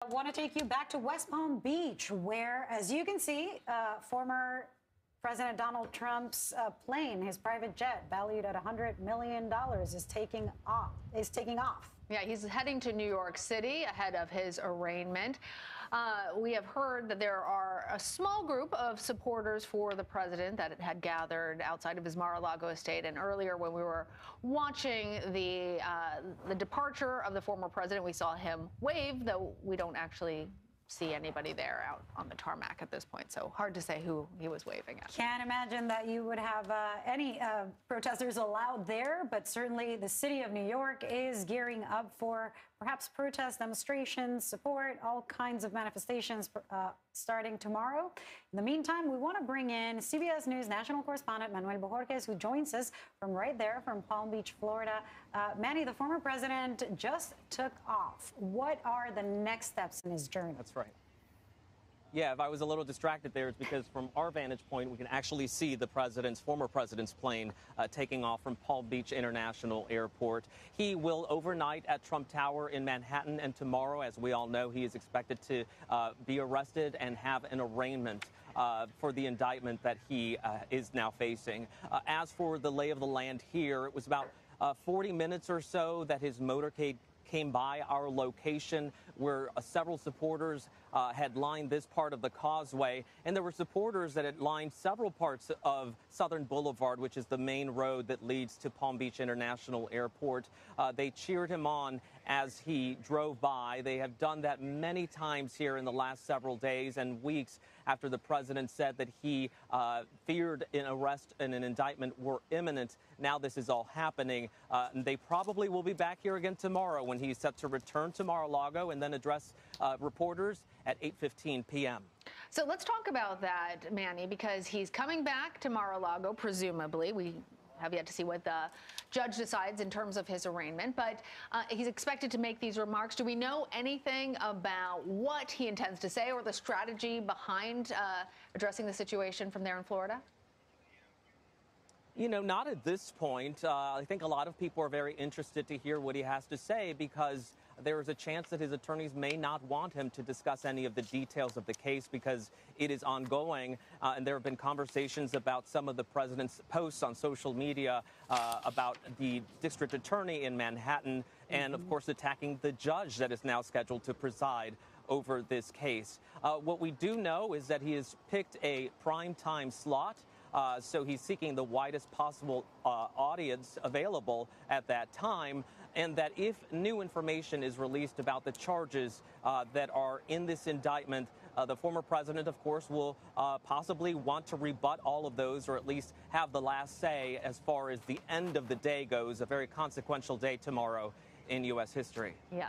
I want to take you back to West Palm Beach, where, as you can see, former President Donald Trump's plane, his private jet, valued at $100 million, is taking off. Yeah, he's heading to New York City ahead of his arraignment. We have heard that there are a small group of supporters for the president that had gathered outside of his Mar-a-Lago estate. And earlier, when we were watching the departure of the former president, we saw him wave, though we don't actually see anybody there out on the tarmac at this point. So hard to say who he was waving at. Can't imagine that you would have any protesters allowed there, but certainly the city of New York is gearing up for perhaps protests, demonstrations, support, all kinds of manifestations starting tomorrow. In the meantime, we want to bring in CBS News national correspondent Manuel Bojorquez, who joins us from right there from Palm Beach, Florida. Manny, the former president just took off. What are the next steps in his journey? That's right. Yeah, if I was a little distracted there, it's because from our vantage point, we can actually see the former president's plane taking off from Palm Beach International Airport. He will overnight at Trump Tower in Manhattan, and tomorrow, as we all know, he is expected to be arrested and have an arraignment for the indictment that he is now facing. As for the lay of the land here, it was about 40 minutes or so that his motorcade came by our location, where several supporters had lined this part of the causeway, and there were supporters that had lined several parts of Southern Boulevard, which is the main road that leads to Palm Beach International Airport. They cheered him on as he drove by. They have done that many times here in the last several days and weeks after the president said that he feared an arrest and an indictment were imminent. Now this is all happening. And they probably will be back here again tomorrow when he's set to return to Mar-a-Lago and then address reporters at 8:15 p.m. So let's talk about that, Manny, because he's coming back to Mar-a-Lago, presumably. We have yet to see what the judge decides in terms of his arraignment, but he's expected to make these remarks. Do we know anything about what he intends to say or the strategy behind addressing the situation from there in Florida? You know, not at this point. I think a lot of people are very interested to hear what he has to say because there is a chance that his attorneys may not want him to discuss any of the details of the case because it is ongoing. And there have been conversations about some of the president's posts on social media about the district attorney in Manhattan and, of course, attacking the judge that is now scheduled to preside over this case. What we do know is that he has picked a prime time slot. So he's seeking the widest possible audience available at that time, and that if new information is released about the charges that are in this indictment, the former president, of course, will possibly want to rebut all of those or at least have the last say as far as the end of the day goes, a very consequential day tomorrow in U.S. history. Yeah.